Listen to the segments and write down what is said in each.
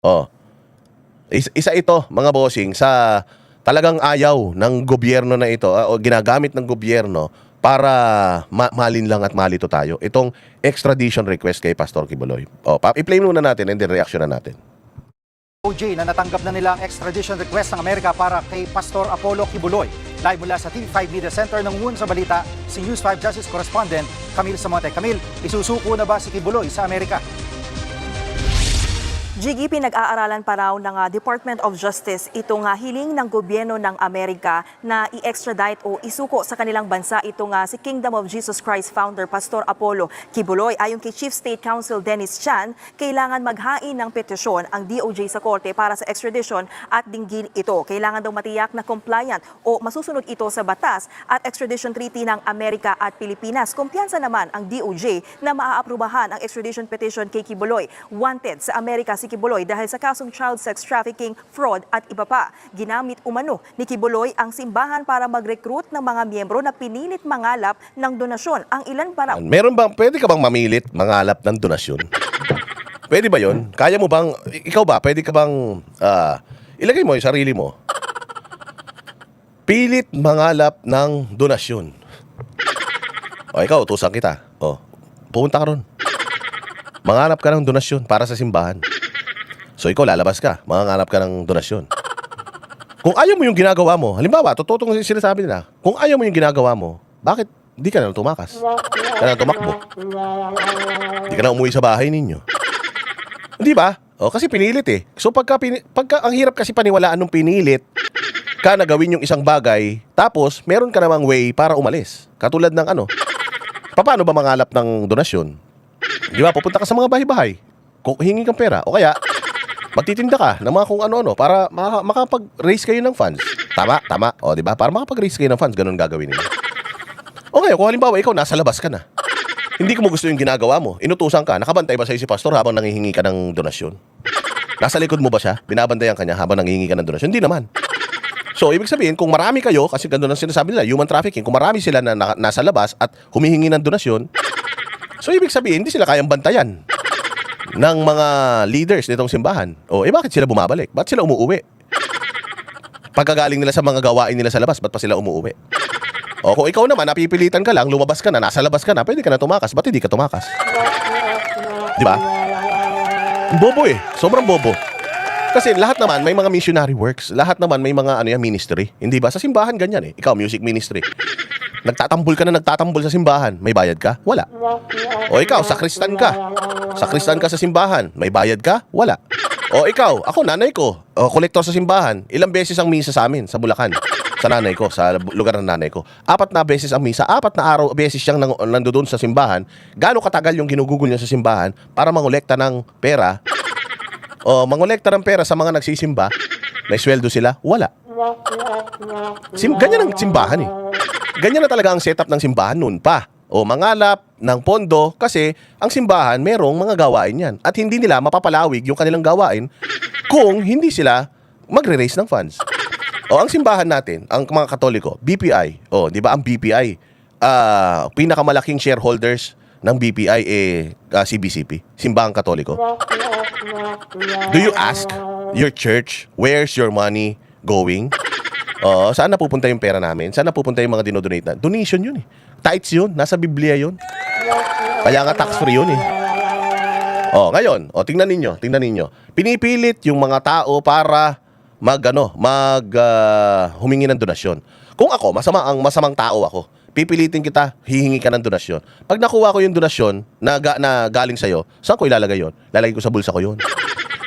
Oh. Isa ito, mga bossing, sa talagang ayaw ng gobyerno na ito, o ginagamit ng gobyerno para malinlang at malito tayo. Itong extradition request kay Pastor Quiboloy. I-play muna natin and then reaction na natin. DOJ na natanggap na nila ang extradition request ng Amerika para kay Pastor Apollo Quiboloy. Live mula sa TV5 Media Center ng sa balita, si News 5 Justice Correspondent Camille Samonte. Camille, isusuko na ba si Quiboloy sa Amerika? Jiggy, pinag-aaralan pa raw ng Department of Justice itong hiling ng gobyerno ng Amerika na i-extradite o isuko sa kanilang bansa itong si Kingdom of Jesus Christ founder Pastor Apollo Quiboloy. Ayon kay Chief State Counsel Dennis Chan, kailangan maghain ng petisyon ang DOJ sa korte para sa extradition at dinggin ito. Kailangan daw matiyak na compliant o masusunod ito sa batas at extradition treaty ng Amerika at Pilipinas. Kumpiyansa naman ang DOJ na maaaprubahan ang extradition petition kay Quiboloy. Wanted sa Amerika si Quiboloy dahil sa kasong child sex trafficking, fraud at iba pa. Ginamit umano ni Quiboloy ang simbahan para mag-recruit ng mga miyembro na pinilit mangalap ng donasyon. Ang ilan para... Pwede ka bang mamilit mangalap ng donasyon? Pwede ba yon? Kaya mo bang, ikaw ba, pwede ka bang, ilagay mo yung sarili mo, pilit mangalap ng donasyon. Ikaw, utusan kita. Pupunta ka ron. Mangalap ka ng donasyon para sa simbahan. So ikaw lalabas ka, mangangalap ka ng donasyon. Kung ayaw mo yung ginagawa mo, halimbawa, totoo itong sinasabi nila, kung ayaw mo yung ginagawa mo, bakit di ka na tumakas? Ka na tumakbo? Di ka na umuwi sa bahay ninyo. Di ba? Kasi pinilit eh. So pagka ang hirap kasi paniwalaan nung pinilit ka na gawin yung isang bagay, tapos meron ka namang way para umalis. Katulad ng paano ba mangalap ng donasyon? Di ba? Pupunta ka sa mga bahay-bahay, hingi kang pera, o kaya magtitinda ka ng mga kung ano-ano para makapag-raise kayo ng funds. Tama. Di ba? Para makapag-raise kayo ng funds, ganun gagawin nila. Okay, kung halimbawa ikaw nasa labas ka na, hindi mo gusto yung ginagawa mo, inutusan ka, nakabantay ba sa'yo si pastor habang nangihingi ka ng donasyon? Nasa likod mo ba siya? Binabantayan ka niya habang nangihingi ka ng donasyon? Hindi naman. So, ibig sabihin, kung marami kayo, kasi ganun ang sinasabi nila, human trafficking, kung marami sila na nasa labas at humihingi ng donasyon, so ibig sabihin, hindi sila kayang bantayan ng mga leaders nitong simbahan. Bakit sila bumabalik? Ba't sila umuuwi? Pagkagaling nila sa mga gawain nila sa labas, ba't pa sila umuuwi? Kung ikaw naman, napipilitan ka lang, lumabas ka na, nasa labas ka na, pwede ka na tumakas. Ba't hindi ka tumakas? Di ba? Bobo eh. Sobrang bobo. Kasi lahat naman may mga missionary works. Lahat naman may mga ministry. Hindi ba? Sa simbahan ganyan eh. Ikaw, music ministry. Nagtatambol ka na nagtatambol sa simbahan. May bayad ka? Wala. Ikaw, sakristan ka. Sakristan ka sa simbahan. May bayad ka? Wala. Ikaw, ako, nanay ko, kolektor sa simbahan. Ilang beses ang misa sa amin, sa Bulacan. Sa nanay ko, sa lugar ng nanay ko. 4 na beses ang misa. 4 na beses siyang nandoon sa simbahan. Gaano katagal yung ginugugol niya sa simbahan para mangolekta ng pera? Mangolekta ng pera sa mga nagsisimba. May sweldo sila? Wala. Ganyan ang simbahan eh. Ganyan na talaga ang setup ng simbahan noon pa. Mangalap ng pondo kasi ang simbahan merong mga gawain yan. At hindi nila mapapalawig yung kanilang gawain kung hindi sila magre-raise ng funds. Ang simbahan natin, ang mga Katoliko, BPI. Di ba ang BPI? Pinakamalaking shareholders ng BPI CBCP, Simbahang Katoliko. Do you ask your church, where's your money going? Saan napupunta yung pera namin? Saan napupunta yung mga dinodonate na? Donation yun eh. Tithes yun. Nasa Biblia yun. Kaya nga tax-free yun eh. Ngayon, tingnan ninyo. Pinipilit yung mga tao para humingi ng donasyon. Kung ako, masamang tao ako, pipilitin kita, hihingi ka ng donasyon. Pag nakuha ko yung donasyon na galing sa'yo, saan ko ilalagay yun? Lalagay ko sa bulsa ko yun.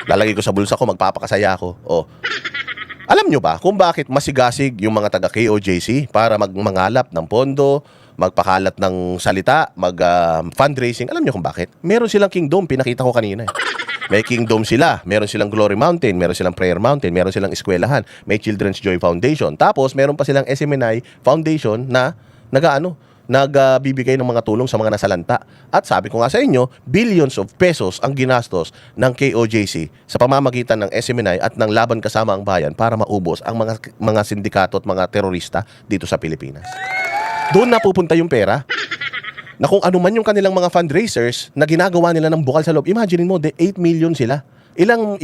Lalagay ko sa bulsa ko, magpapakasaya ako. Alam nyo ba kung bakit masigasig yung mga taga KOJC para mangalap ng pondo, magpakalat ng salita, fundraising? Alam nyo kung bakit? Meron silang kingdom, pinakita ko kanina eh. May kingdom sila, meron silang Glory Mountain, meron silang Prayer Mountain, meron silang eskwelahan, may Children's Joy Foundation. Tapos meron pa silang SMNI Foundation na nagbibigay ng mga tulong sa mga nasalanta. At sabi ko nga sa inyo, billions of pesos ang ginastos ng KOJC sa pamamagitan ng SMNI at ng Laban Kasama ang Bayan para maubos ang mga sindikato at mga terorista dito sa Pilipinas. Doon napupunta yung pera. Na kung ano man yung kanilang mga fundraisers na ginagawa nila ng bukal sa loob. Imagine mo, 8 million sila. Ilang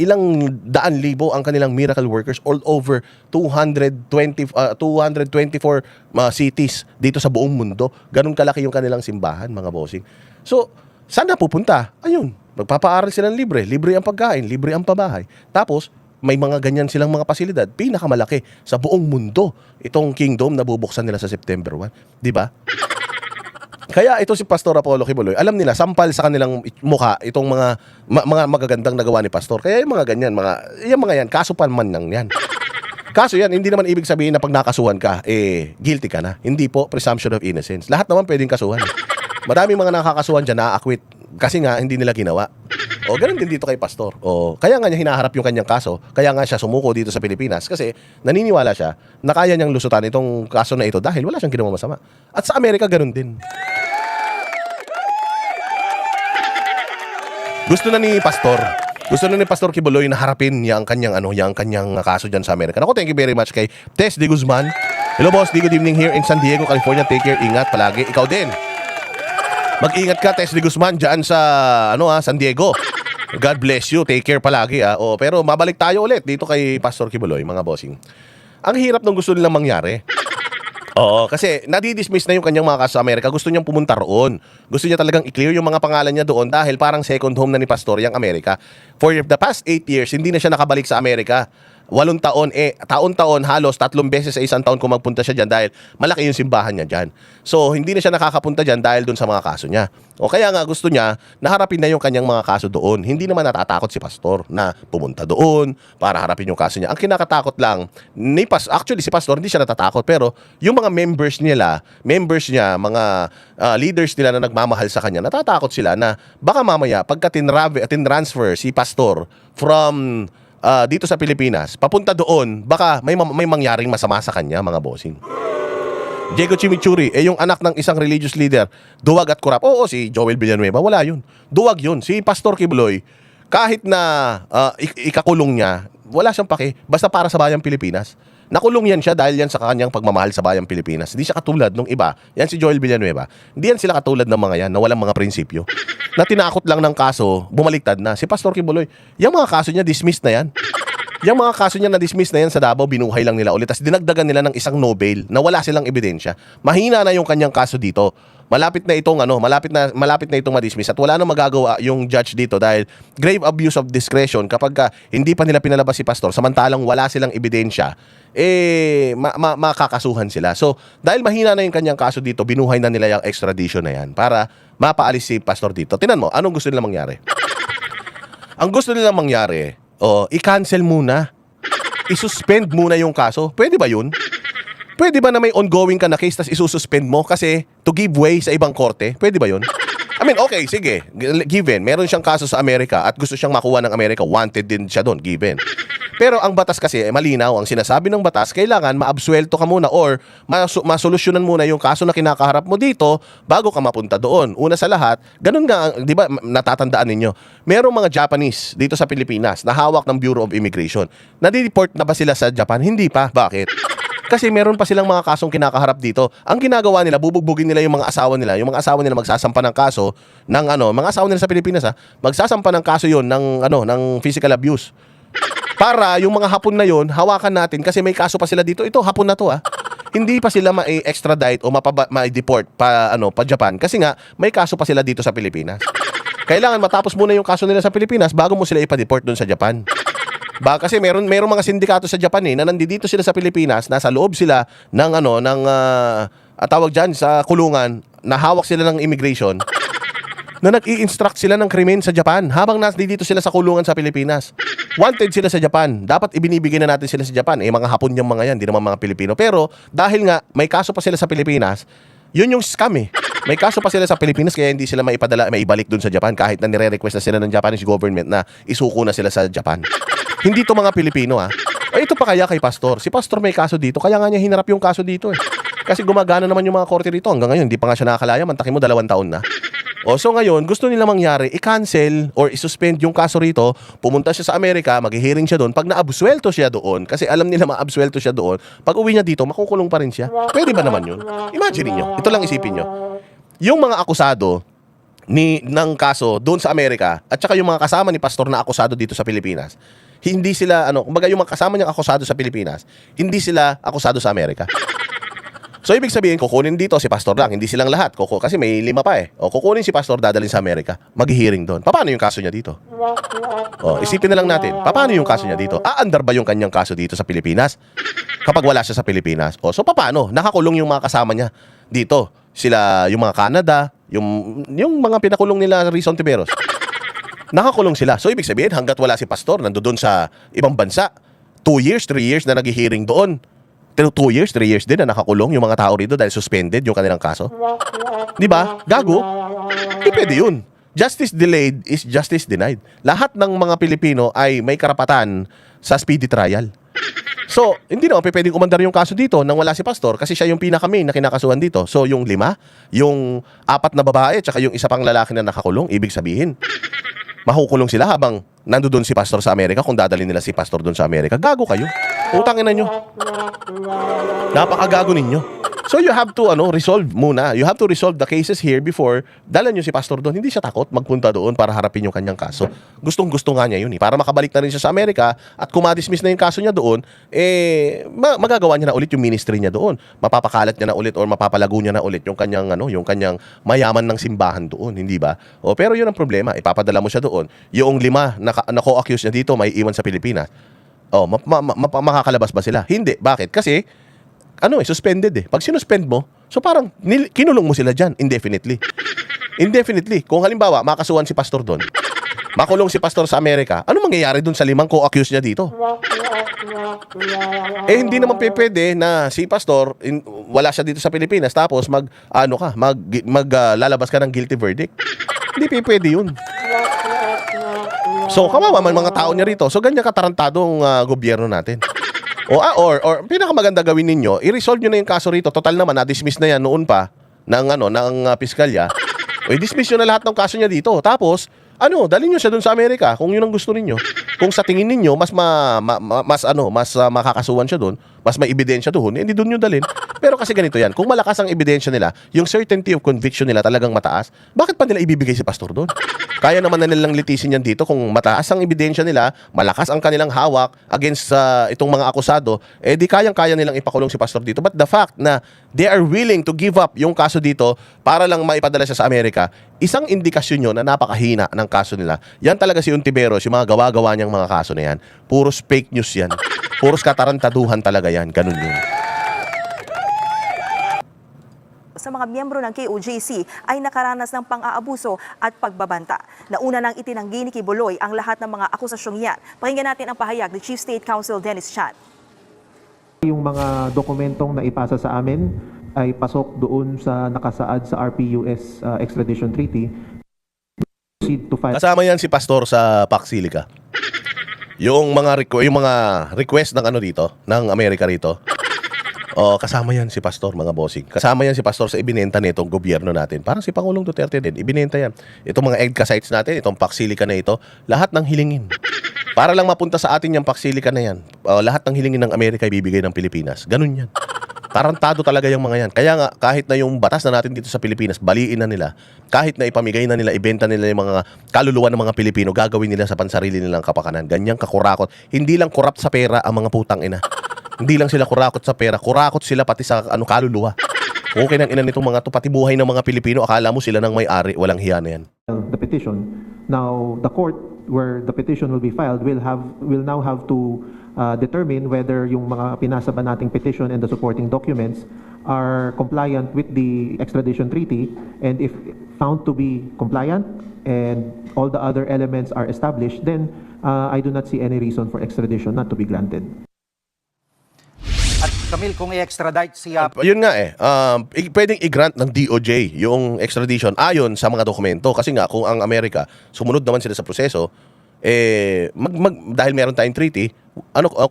daan libo ang kanilang miracle workers all over 224 cities dito sa buong mundo. Ganun kalaki yung kanilang simbahan, mga bossing. So, saan na pupunta? Ayun, magpapaaral silang libre. Libre ang pagkain, libre ang pabahay. Tapos, may mga ganyan silang mga pasilidad, pinakamalaki sa buong mundo. Itong kingdom na bubuksan nila sa September 1. Di ba? Kaya ito si Pastor Apollo Kibuloy, alam nila, sampal sa kanilang mukha itong mga magagandang nagawa ni Pastor. Kaya yung mga ganyan, yung mga yan, kaso pa man lang yan. Kaso yan, hindi naman ibig sabihin na pag nakasuhan ka, guilty ka na. Hindi po, presumption of innocence. Lahat naman pwedeng kasuhan. Maraming mga nakakasuhan dyan, na-acquit. Kasi nga, hindi nila ginawa. O, ganun din dito kay Pastor. O, kaya nga niya hinaharap yung kanyang kaso. Kaya nga siya sumuko dito sa Pilipinas. Kasi naniniwala siya na kaya niyang lusutan itong kaso na ito dahil wala siyang ginawa masama. At sa Amerika, ganun din. Gusto na ni Pastor Kibuloy na harapin yung kanyang kaso diyan sa Amerika. Ako, thank you very much kay Tess De Guzman. Hello boss, good evening here in San Diego, California. Take care, ingat palagi. Ikaw din. Mag-ingat ka, Tess De Guzman, diyan sa San Diego. God bless you. Take care palagi. O, pero mabalik tayo ulit dito kay Pastor Kibuloy, mga bossing. Ang hirap ng gusto nilang mangyari. Oo, kasi nadidismiss na yung kanyang mga kaso sa Amerika. Gusto niyang pumunta roon. Gusto niya talagang i-clear yung mga pangalan niya doon dahil parang second home na ni Pastor yung Amerika. For the past 8 years, hindi na siya nakabalik sa Amerika. 8 taon, taon-taon halos 3 beses sa isang taon kung magpunta siya dyan dahil malaki yung simbahan niya dyan. So, hindi na siya nakakapunta dyan dahil doon sa mga kaso niya. O kaya nga gusto niya, naharapin na yung kanyang mga kaso doon. Hindi naman natatakot si Pastor na pumunta doon para harapin yung kaso niya. Ang kinakatakot lang, actually si Pastor hindi siya natatakot, pero yung mga members niya, mga leaders nila na nagmamahal sa kanya, natatakot sila na baka mamaya pagka tinransfer si Pastor from dito sa Pilipinas, papunta doon, baka may mangyaring masama sa kanya, mga bossing. Diego Chimichurri, yung anak ng isang religious leader, duwag at kurap. Oo, si Joel Villanueva, wala yun. Duwag yun. Si Pastor Kibuloy, kahit na ikakulong niya, wala siyang pake, basta para sa bayang Pilipinas. Nakulong yan siya dahil yan sa kanyang pagmamahal sa bayang Pilipinas. Hindi siya katulad nung iba. Yan si Joel Villanueva. Hindi yan sila katulad ng mga yan na walang mga prinsipyo. Na tinakot lang ng kaso, bumaliktad na. Si Pastor Kibuloy, yung mga kaso niya, dismissed na yan. Yung mga kaso niya na dismiss na yan sa Davao, binuhay lang nila ulit. Tapos dinagdagan nila ng isang Nobel na wala silang ebidensya. Mahina na yung kanyang kaso dito. Malapit na itong ma-dismiss at wala nang magagawa yung judge dito dahil grave abuse of discretion kapag hindi pa nila pinalabas si Pastor samantalang wala silang ebidensya, makakasuhan sila. So, dahil mahina na yung kanyang kaso dito, binuhay na nila yung extradition na yan para mapaalis si Pastor dito. Tingnan mo, anong gusto nila mangyari? Ang gusto nila mangyari, i-cancel muna. I-suspend muna yung kaso. Pwede ba yun? Pwede ba na may ongoing ka na case tas isususpend mo kasi to give way sa ibang korte? Pwede ba yun? I mean, okay, sige. Given, meron siyang kaso sa Amerika at gusto siyang makuha ng Amerika, wanted din siya doon, given. Pero ang batas kasi, malinaw. Ang sinasabi ng batas, kailangan maabsuelto ka muna or masolusyonan muna yung kaso na kinakaharap mo dito bago ka mapunta doon. Una sa lahat, ganun nga, di ba, natatandaan ninyo, merong mga Japanese dito sa Pilipinas na hawak ng Bureau of Immigration. Nadi-deport na ba sila sa Japan? Hindi pa. Bakit? Kasi meron pa silang mga kasong kinakaharap dito. Ang ginagawa nila, bubugbugin nila yung mga asawa nila. Yung mga asawa nila magsasampa ng kaso ng mga asawa nila sa Pilipinas magsasampa ng kaso yon ng physical abuse. Para yung mga hapon na yon, hawakan natin kasi may kaso pa sila dito. Ito hapon na to Hindi pa sila ma-extradite o ma-deport pa Japan kasi nga may kaso pa sila dito sa Pilipinas. Kailangan matapos muna yung kaso nila sa Pilipinas bago mo sila ipa-deport doon sa Japan. Kasi meron mga sindikato sa Japan na nandito sila sa Pilipinas, nasa loob sila ng tawag diyan sa kulungan, na hawak sila ng immigration, na nag-i-instruct sila ng krimen sa Japan habang nandito sila sa kulungan sa Pilipinas. Wanted sila sa Japan. Dapat ibinibigay na natin sila sa Japan. Mga Hapon yung mga yan, di naman mga Pilipino. Pero dahil nga may kaso pa sila sa Pilipinas, yun yung scam May kaso pa sila sa Pilipinas kaya hindi sila maibalik dun sa Japan kahit na nire-request na sila ng Japanese government na isuko na sila sa Japan. Hindi to mga Pilipino ito pa kaya kay Pastor. Si Pastor may kaso dito, kaya nga niya hinarap yung kaso dito Kasi gumagana naman yung mga korte dito. Hanggang ngayon, hindi pa nga siya nakakalaya. Mantakin mo 2 taon na. So ngayon, gusto nila mangyari, i-cancel or i-suspend yung kaso rito. Pumunta siya sa Amerika, mag-hearing siya doon. Pag na-absuelto siya doon, kasi alam nila ma-absuelto siya doon, pag uwi niya dito, makukulong pa rin siya. Pwede ba naman yun? Imagine niyo. Ito lang isipin niyo. Yung mga akusado, ng kaso doon sa Amerika at saka yung mga kasama ni pastor na akusado dito sa Pilipinas, hindi sila kumbaga yung mga kasama niyang akusado sa Pilipinas, hindi sila akusado sa Amerika. So ibig sabihin, kukunin dito si pastor lang, hindi silang lahat. Kasi may 5 pa eh. O kukunin si pastor, dadalhin sa Amerika, mag-hearing doon. Paano yung kaso niya dito? O isipin na lang natin, paano yung kaso niya dito? Aandar ba yung kanyang kaso dito sa Pilipinas? Kapag wala siya sa Pilipinas. O so paano? Nakakulong yung mga kasama niya dito. Sila, yung mga Canada, yung mga pinakulong nila Rizon Tiberos. Nakakulong sila. So ibig sabihin, hanggat wala si pastor, nandoon sa ibang bansa, 2 years, 3 years na nag-hearing doon. Pero 2 years, 3 years din na nakakulong yung mga tao rito dahil suspended yung kanilang kaso. Di ba? Gago? Di pwede yun. Justice delayed is justice denied. Lahat ng mga Pilipino ay may karapatan sa speedy trial. So, hindi naman pwedeng umandar yung kaso dito nang wala si pastor kasi siya yung pinaka-main na kinakasuhan dito. So, yung 5, yung 4 na babae, tsaka yung isa pang lalaki na nakakulong, ibig sabihin, makukulong sila habang nandoon si pastor sa Amerika kung dadalhin nila si pastor doon sa Amerika. Gago kayo. Utangin na nyo. Napakagago ninyo. So you have to resolve muna. You have to resolve the cases here before dalan nyo si pastor doon. Hindi siya takot magpunta doon para harapin yung kanyang kaso. Gustong-gusto nga niya yun eh. Para makabalik na rin siya sa Amerika at kung ma-dismiss na yung kaso niya doon, magagawa niya na ulit yung ministry niya doon. Mapapakalat niya na ulit or mapapalago niya na ulit yung kanyang mayaman ng simbahan doon, hindi ba? Pero yun ang problema. Ipapadala mo siya doon. Yung 5 na co-accuse niya dito may iwan sa Pilipinas. Makakalabas ba sila? Hindi. Bakit? Kasi suspended eh. Pag sinuspend mo, so parang kinulong mo sila dyan indefinitely. Indefinitely. Kung halimbawa, makasuhan si pastor doon, makulong si pastor sa Amerika, ano mangyayari doon sa 5 co-accuse niya dito? Hindi naman pwede na si pastor, wala siya dito sa Pilipinas, tapos lalabas ka ng guilty verdict. Hindi pwede yun. So, kawawa man mga tao niya rito. So, ganyan katarantadong gobyerno natin. Or pinakamaganda gawin ninyo, i-resolve nyo na yung kaso rito. Total naman, na-dismiss na yan noon pa ng piskalya. I-dismiss nyo na lahat ng kaso niya dito. Tapos, dalhin nyo siya dun sa Amerika kung yun ang gusto ninyo. Kung sa tingin ninyo, mas makakasuhan siya dun, mas may ebidensya doon, hindi dun nyo dalhin. Pero kasi ganito yan, kung malakas ang ebidensya nila, yung certainty of conviction nila talagang mataas, bakit pa nila ibibigay si pastor doon? Kaya naman na nilang litisin yan dito kung mataas ang ebidensya nila, malakas ang kanilang hawak against itong mga akusado, di kayang-kaya nilang ipakulong si pastor dito. But the fact na they are willing to give up yung kaso dito para lang maipadala siya sa Amerika, isang indikasyon yun na napakahina ng kaso nila. Yan talaga si Ontiveros, yung mga gawa-gawa niyang mga kaso na yan. Puros fake news yan. Puros katarantaduhan talaga yan. Ganun yun. Sa mga miyembro ng KOJC ay nakaranas ng pang-aabuso at pagbabanta. Nauna nang itinanggi ni Kibuloy ang lahat ng mga akusasyong yan. Pakinggan natin ang pahayag ni Chief State Counsel Dennis Chan. Yung mga dokumentong naipasa sa amin ay pasok doon sa nakasaad sa RPUS Extradition Treaty. Proceed to file. Kasama yan si pastor sa Pax Silica. Yung mga request ng dito, ng Amerika rito. Kasama yan si pastor, mga bossing. Kasama yan si pastor sa ibinenta nitong gobyerno natin. Parang si Pangulong Duterte din, ibinenta yan. Itong mga EDCA sites natin, itong Pax Silica na ito, lahat ng hilingin. Para lang mapunta sa atin yung Pax Silica na yan, lahat ng hilingin ng Amerika ibibigay ng Pilipinas. Ganun yan. Tarantado talaga yung mga yan. Kaya nga, kahit na yung batas na natin dito sa Pilipinas, baliin na nila. Kahit na ipamigay na nila, ibenta nila yung mga kaluluwa ng mga Pilipino, gagawin nila sa pansarili nilang kapakanan. Ganyang kakurakot. Hindi lang korap sa pera ang mga putang ina. Hindi lang sila kurakot sa pera, kurakot sila pati sa kaluluwa. Okay nang ina nitong mga to, pati buhay ng mga Pilipino, akala mo sila nang may-ari, walang hiya na yan. The petition. Now, the court where the petition will be filed will now have to determine whether yung mga pinasa ba nating petition and the supporting documents are compliant with the extradition treaty, and if found to be compliant and all the other elements are established, then I do not see any reason for extradition not to be granted. At Camille, kung i-extradite siya... Yun nga pwedeng i-grant ng DOJ yung extradition ayon sa mga dokumento. Kasi nga, kung ang Amerika, sumunod naman sila sa proseso, dahil meron tayong treaty,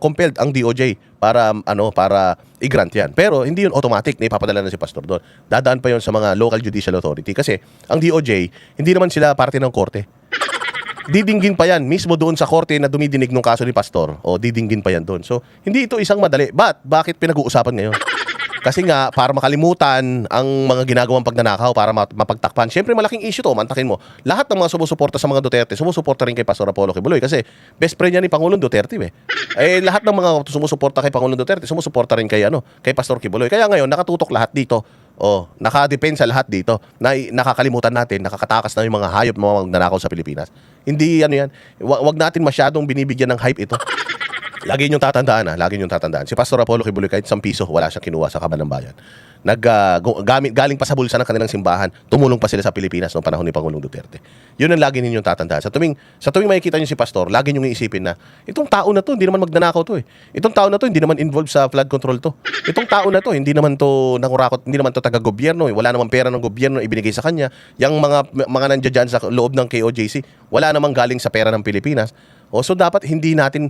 compelled ang DOJ para i-grant yan. Pero hindi yun automatic na ipapadala na si pastor doon. Dadaan pa yun sa mga local judicial authority. Kasi ang DOJ, hindi naman sila parte ng korte. Didinggin pa yan mismo doon sa korte na dumidinig ng kaso ni pastor. Didinggin pa yan doon. So, hindi ito isang madali. Bakit pinag-uusapan ngayon? Kasi nga, para makalimutan ang mga ginagawang pagnanakaw, para mapagtakpan. Siyempre, malaking issue to, mantakin mo. Lahat ng mga sumusuporta sa mga Duterte, sumusuporta rin kay Pastor Apollo Kibuloy kasi best friend niya ni Pangulong Duterte. Lahat ng mga sumusuporta kay Pangulong Duterte, sumusuporta rin kay Pastor Kibuloy. Kaya ngayon, nakatutok lahat dito. Nakadepensa lahat dito. Nakakalimutan natin, nakakatakas na yung mga hayop na mga magnanakaw sa Pilipinas. Hindi yan. Wag natin masyadong binibigyan ng hype ito. Lagi niyong tatandaan. Si Pastor Apollo Kibuloy, kahit 1 piso, wala siyang kinuha sa kaban ng bayan. Galing pa sa bulsa ng kanilang simbahan, tumulong pa sila sa Pilipinas noong panahon ni Pangulong Duterte. Yun ang lagi ninyong tatandaan. Sa tuwing makikita niyo si Pastor, lagi niyong iisipin na, itong tao na to, hindi naman magnanakaw to . Itong tao na to, hindi naman involved sa flood control to. Itong tao na to, hindi naman to nangurakot, hindi naman to taga-gobyerno . Wala namang pera ng gobyerno ibinigay sa kanya. Yang mga nandiyan dyan sa loob ng KOJC, wala namang galing sa pera ng Pilipinas. So dapat hindi natin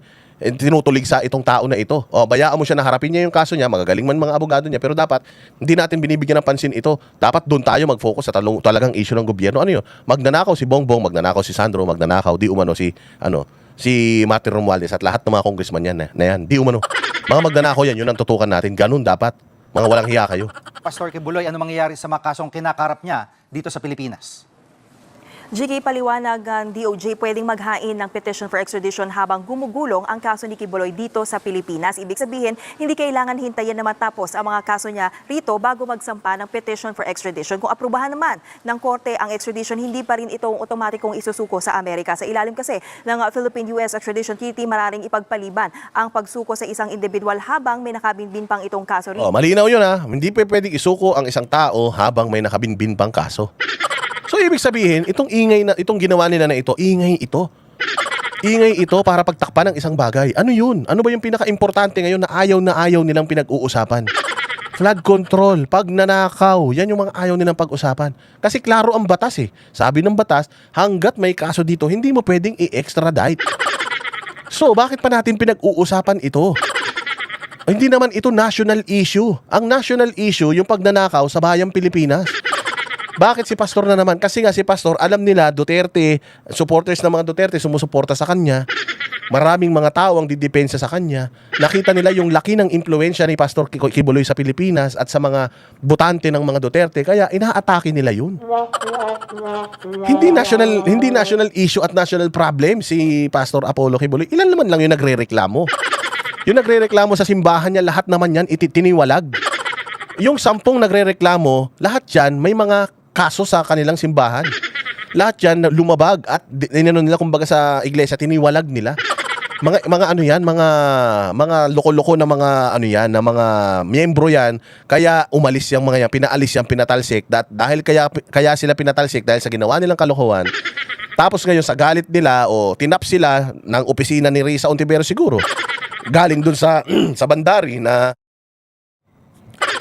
tinutulig sa itong tao na ito. Bayaan mo siya na harapin niya yung kaso niya, magagaling man mga abogado niya, pero dapat hindi natin binibigyan ng pansin ito. Dapat doon tayo mag-focus sa talagang issue ng gobyerno. Ano yun? Magnanakaw si Bongbong, magnanakaw si Sandro, magnanakaw di umano si Martin Romualdez at lahat ng mga congressman yan na yan. Di umano. Mga magnanakaw yan, yun ang tutukan natin. Ganun dapat. Mga walang hiya kayo. Pastor Kibuloy, ano mangyayari sa mga kasong kinakarap niya dito sa Pilipinas? Jiggy, paliwanag ang DOJ pwedeng maghain ng petition for extradition habang gumugulong ang kaso ni Kibuloy dito sa Pilipinas. Ibig sabihin, hindi kailangan hintayin na matapos ang mga kaso niya rito bago magsampa ng petition for extradition. Kung aprubahan naman ng korte ang extradition, hindi pa rin itong otomatikong isusuko sa Amerika. Sa ilalim kasi ng Philippine-US Extradition Treaty, maaaring ipagpaliban ang pagsuko sa isang individual habang may nakabinbin pang itong kaso rito. Malinaw yun Hindi pwedeng isuko ang isang tao habang may nakabinbin pang kaso. So ibig sabihin, itong ginawa nila na ito, ingay ito. Ingay ito para pagtakpan ng isang bagay. Ano yun? Ano ba yung pinaka-importante ngayon na ayaw nilang pinag-uusapan? Flood control, pagnanakaw, yan yung mga ayaw nilang pag-usapan. Kasi klaro ang batas . Sabi ng batas, hanggat may kaso dito, hindi mo pwedeng i-extradite. So bakit pa natin pinag-uusapan ito? Hindi naman ito national issue. Ang national issue, yung pagnanakaw sa bayang Pilipinas. Bakit si Pastor na naman? Kasi nga si Pastor, alam nila, Duterte, supporters ng mga Duterte, sumusuporta sa kanya. Maraming mga tao ang didepensa sa kanya. Nakita nila yung laki ng impluensya ni Pastor Kibuloy sa Pilipinas at sa mga botante ng mga Duterte. Kaya inaatake nila yun. Hindi national issue at national problem si Pastor Apollo Kibuloy. Ilan naman lang yung nagrereklamo. Yung nagrereklamo sa simbahan niya, lahat naman yan tiniwalag. Yung 10 nagrereklamo, lahat yan may mga kaso sa kanilang simbahan. Lahat yan lumabag at nila kumbaga sa iglesia, tiniwalag nila. Mga loko-loko na mga miyembro yan, kaya umalis yung mga yan, pinaalis yan, pinatalsik. Dahil kaya sila pinatalsik dahil sa ginawa nilang kalokohan. Tapos ngayon sa galit nila tinap sila ng opisina ni Risa Ontiveros siguro. Galing dun sa Bandari na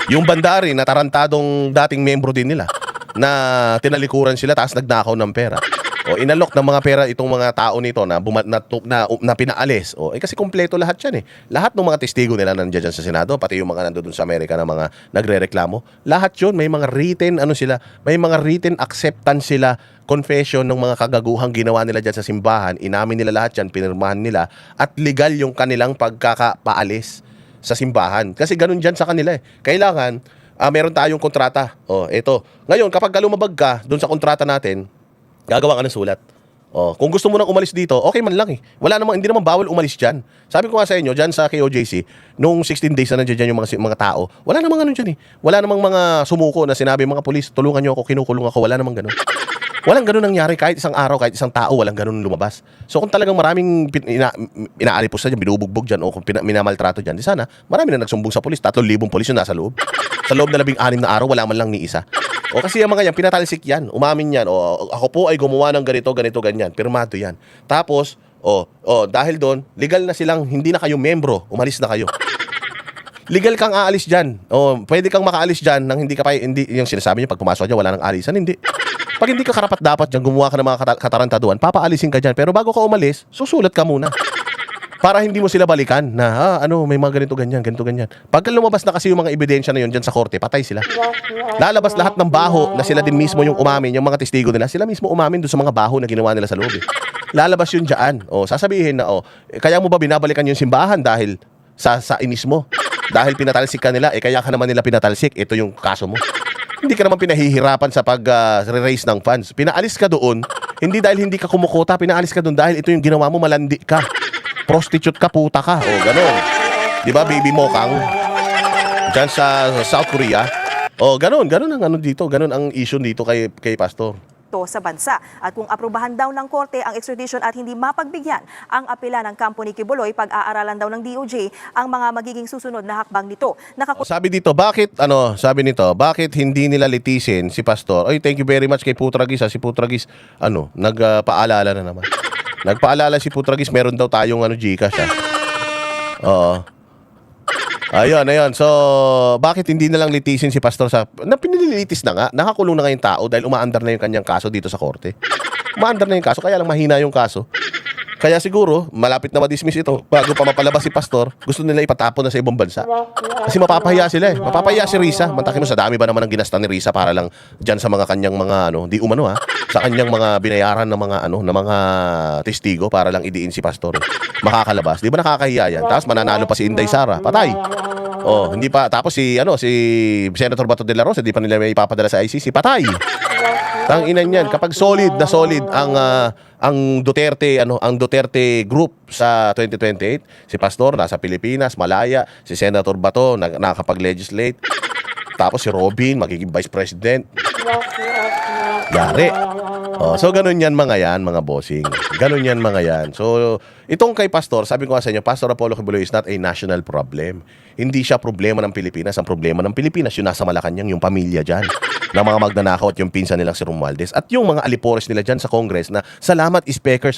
yung Bandari na tarantadong dating miyembro din nila na tinalikuran sila tapos nagnakaw ng pera. Inalok ng mga pera itong mga tao nito na pinaalis. Kasi kumpleto lahat yan . Lahat ng mga testigo nila nandiyan sa Senado, pati yung mga nandoon sa Amerika na mga nagrereklamo, lahat yun may mga written acceptance sila, confession ng mga kagaguhang ginawa nila dyan sa simbahan. Inamin nila lahat yan, pinirmahan nila at legal yung kanilang pagkakapaalis sa simbahan. Kasi ganun dyan sa kanila . Kailangan meron tayong kontrata. Ito. Ngayon, kapag lumabag ka doon sa kontrata natin, gagawa ka ng sulat. Kung gusto mo nang umalis dito, okay man lang . Hindi naman bawal umalis dyan. Sabi ko nga sa inyo, dyan sa KOJC, nung 16 days na nandiyan yung mga tao, wala namang ano dyan . Wala namang mga sumuko na sinabi, mga polis, tulungan nyo ako, kinukulong ako. Wala namang ganun. Walang ganun nangyari kahit isang araw, kahit isang tao, walang ganun lumabas. So kung talagang maraming inaalipos na dyan, binubugbog dyan, o kung minamaltrato dyan, di sana, marami na nagsumbong sa polis, 3,000 polis yung nasa loob. Sa loob na 16 na araw, wala man lang ni isa. Kasi yung mga yan, pinatalsik yan, umamin yan, ako po ay gumawa ng ganito, ganyan, pirmado yan. Tapos, dahil doon, legal na silang, hindi na kayo membro, umalis na kayo. Legal kang aalis dyan. Pwede kang makaalis dyan nang hindi yung sinasabi niyo, pag pumasok dyan, wala nang alisan, hindi. Pag hindi ka karapat-dapat dyan, gumawa ka ng mga katarantaduhan, papaalisin ka dyan. Pero bago ka umalis, susulat ka muna. Para hindi mo sila balikan na, may mga ganito, ganyan. Pagka lumabas na kasi yung mga ebidensya na yun dyan sa korte, patay sila. Lalabas lahat ng baho na sila din mismo yung umamin, yung mga testigo nila, sila mismo umamin doon sa mga baho na ginawa nila sa loob . Lalabas yun dyan. Sasabihin na, kaya mo ba binabalikan yung simbahan dahil sa inis mo? Dahil pinatalsik ka nila, kaya ka naman nila pinatalsik. Ito yung kaso mo. Hindi ka naman pinahihirapan sa pag-raise ng funds. Pinaalis ka doon, hindi dahil hindi ka kumukota, pinaalis ka doon dahil ito yung ginawa mo, malandi ka. Prostitute ka, puta ka. O, ganun. Di ba, baby Mokang? Diyan sa South Korea. O, ganun ang ano dito. Ganun ang issue dito kay Pastor. Sa bansa. At kung aprubahan daw ng korte ang extradition at hindi mapagbigyan ang apela ng kampo ni Kibuloy, pag-aaralan daw ng DOJ ang mga magiging susunod na hakbang nito. Sabi dito, bakit hindi nila litisin si Pastor? Ay, thank you very much kay Putragis. Si Putragis, nagpaalala na naman. Nagpaalala si Putragis, meron daw tayong Gcash. Oo. Ayun. So, bakit hindi na lang litisin si Pastor pinililitis na nga, nakakulong na nga yung tao dahil umaandar na yung kanyang kaso dito sa korte. Umaandar na yung kaso, kaya lang mahina yung kaso. Kaya siguro, malapit na ma-dismiss ito. Bago pa mapalabas si Pastor, gusto nila ipatapon na sa ibang bansa. Kasi mapapahiya sila eh. Mapapahiya si Risa. Mantakin mo, sa dami ba naman ang ginasta ni Risa para lang dyan sa mga kanyang mga, sa kanyang mga binayaran ng mga testigo para lang idiin si Pastor. Makakalabas. Di ba nakakahiya yan? Tapos mananalo pa si Inday Sara. Patay. Oh, hindi pa. Tapos si Senator Bato de la Rosa, hindi pa nila may ipapadala sa ICC. Patay. Tang ina niyan, kapag solid ang Duterte group sa 2028, si Pastor nasa Pilipinas, malaya, si Senator Bato nakakapag-legislate, tapos si Robin magiging Vice President. Yari. So ganun yan mga bossing. Ganun yan mga yan. So itong kay Pastor, sabi ko nga sa inyo, Pastor Apollo Kibuloy is not a national problem. Hindi siya problema ng Pilipinas. Ang problema ng Pilipinas, yung nasa Malacanang, yung pamilya dyan, ng mga magnanakaw at yung pinsan nilang si Romualdez. At yung mga alipores nila dyan sa Congress na salamat speaker.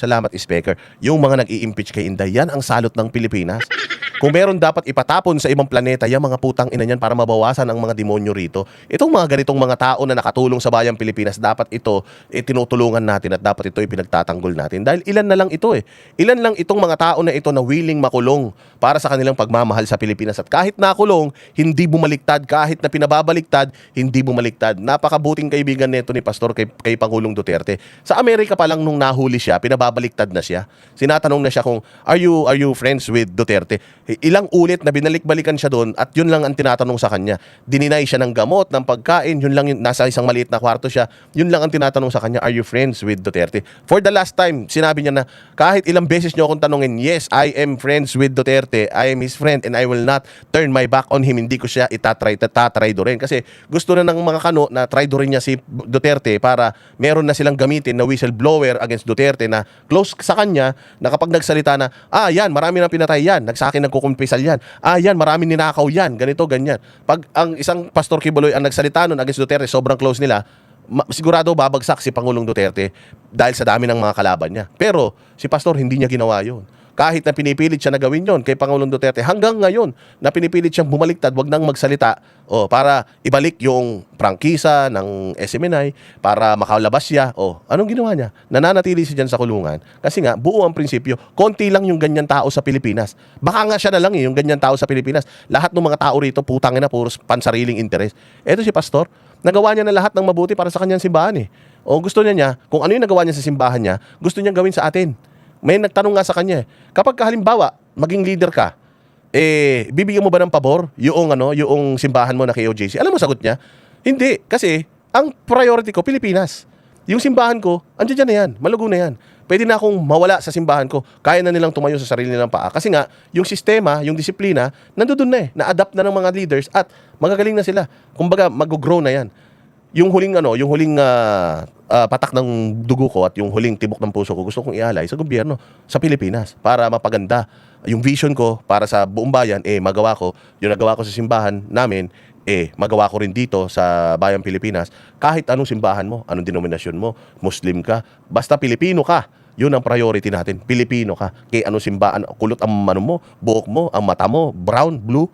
Yung mga nag-i-impeach kay Inday, yan ang salot ng Pilipinas. Kung meron dapat ipatapon sa ibang planeta, yung mga putang ina niyan para mabawasan ang mga demonyo rito. Itong mga ganitong mga tao na nakatulong sa bayang Pilipinas, dapat ito tinutulungan natin at dapat ito pinagtatanggol natin. Dahil ilan na lang ito eh. Ilan lang itong mga tao na ito na willing makulong para sa kanilang pagmamahal sa Pilipinas. At kahit nakulong, hindi bumaliktad. Kahit na pinababaliktad, hindi bumaliktad. Napakabuting kaibigan nito ni Pastor kay Pangulong Duterte. Sa Amerika pa lang nung nahuli siya, pinababaliktad na siya. Sinatanong na siya kung, are you friends with Duterte? Ilang ulit na binalik-balikan siya doon at yun lang ang tinatanong sa kanya. Dininay siya ng gamot, ng pagkain, yun lang nasa isang maliit na kwarto siya. Yun lang ang tinatanong sa kanya, are you friends with Duterte? For the last time, sinabi niya na kahit ilang beses niyo akong tanungin, yes, I am friends with Duterte. I am his friend and I will not turn my back on him. Hindi ko siya itatraidorin kasi gusto na ng mga kano na traidorin niya si Duterte para meron na silang gamitin na whistleblower against Duterte na close sa kanya na kapag nagsalita na, yan, marami nang pinatay yan, nagsakin nagkukumpisal yan, yan, marami ninakaw yan, ganito, ganyan. Pag ang isang Pastor Kibuloy ang nagsalita nun against Duterte, sobrang close nila, sigurado babagsak si Pangulong Duterte dahil sa dami ng mga kalaban niya. Pero si Pastor hindi niya ginawa yun. Kahit na pinipilit siya na gawin yon kay Pangulong Duterte, hanggang ngayon na pinipilit siyang bumaliktad, wag nang magsalita para ibalik yung prangkisa ng SMNI para makalabas siya. Anong ginawa niya? Nananatili siya dyan sa kulungan kasi nga buo ang prinsipyo. Konti lang yung ganyan tao sa Pilipinas. Baka nga siya na lang yung ganyan tao sa Pilipinas. Lahat ng mga tao rito putangin na puro pansariling interes. Eto si Pastor, nagawa niya na lahat ng mabuti para sa kanyang simbahan eh. Gusto niya kung ano yung nagawa niya sa simbahan niya, gusto niyang gawin sa atin. May nagtanong nga sa kanya kapag halimbawa maging leader ka, bibigyan mo ba ng pabor yung simbahan mo na KOJC? Alam mo sagot niya? Hindi, kasi ang priority ko Pilipinas. Yung simbahan ko, andiyan na yan, malugo na yan. Pwede na akong mawala sa simbahan ko. Kaya na nilang tumayo sa sarili nilang paa. Kasi nga, yung sistema, yung disiplina, nandoon na na-adapt na ng mga leaders at magagaling na sila. Kumbaga, mag-grow na yan. Yung huling patak ng dugo ko at yung huling tibok ng puso ko, gusto kong ialay sa gobyerno sa Pilipinas para mapaganda yung vision ko para sa buong bayan, magawa ko. Yung nagawa ko sa simbahan namin, magawa ko rin dito sa bayang Pilipinas. Kahit anong simbahan mo, anong denominasyon mo, Muslim ka, basta Pilipino ka. Yun ang priority natin. Pilipino ka. Kaya anong simbahan, kulot ang mo, buhok mo, ang mata mo, brown, blue,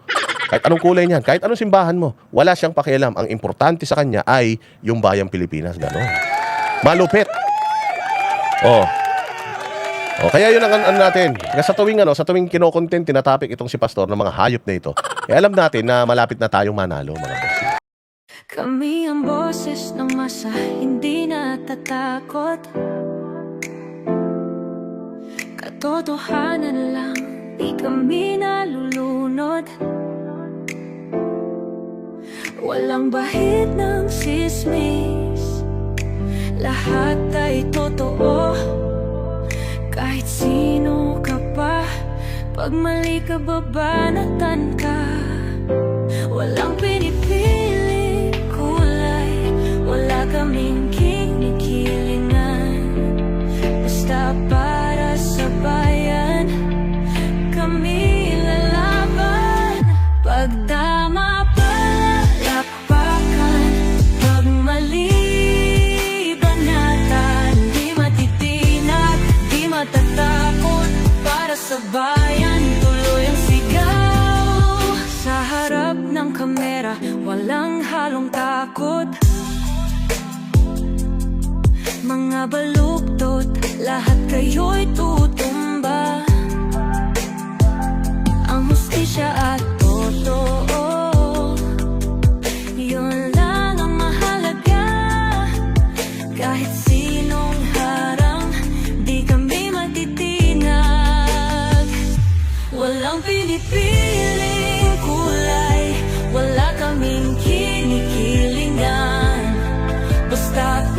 kahit anong kulay niyan, kahit anong simbahan mo, wala siyang pakialam. Ang importante sa kanya ay yung bayang Pilipinas. Ganon. Malupit. Kaya yun ang natin. Sa tuwing kinokontent, tinatapik itong si Pastor ng mga hayop na ito. Alam natin na malapit na tayong manalo, mga boss. Kami ang boses ng masa, hindi natatakot. Katotohanan lang, di kami nalulunod. Walang bahid ng sismis, lahat ay totoo. Kahit sino ka pa, pag mali ka babanatan ka. Walang pinipili kulay, wala kaming kinikilingan. Basta para sa bayan, kami lalaban. Pag tama palapakan, pag mali banatan. Di matitinag, di matatakot, para sa bayan tuloy ang sigaw. Sa harap ng kamera, walang halong takot. Mga baluktot, lahat kayo'y tutumba. Ang hustisya at totoo, yun lang ang mahalaga. Kahit sinong harang, di kami matitinag. Walang pinipiling kulay, wala kaming kinikilingan. Basta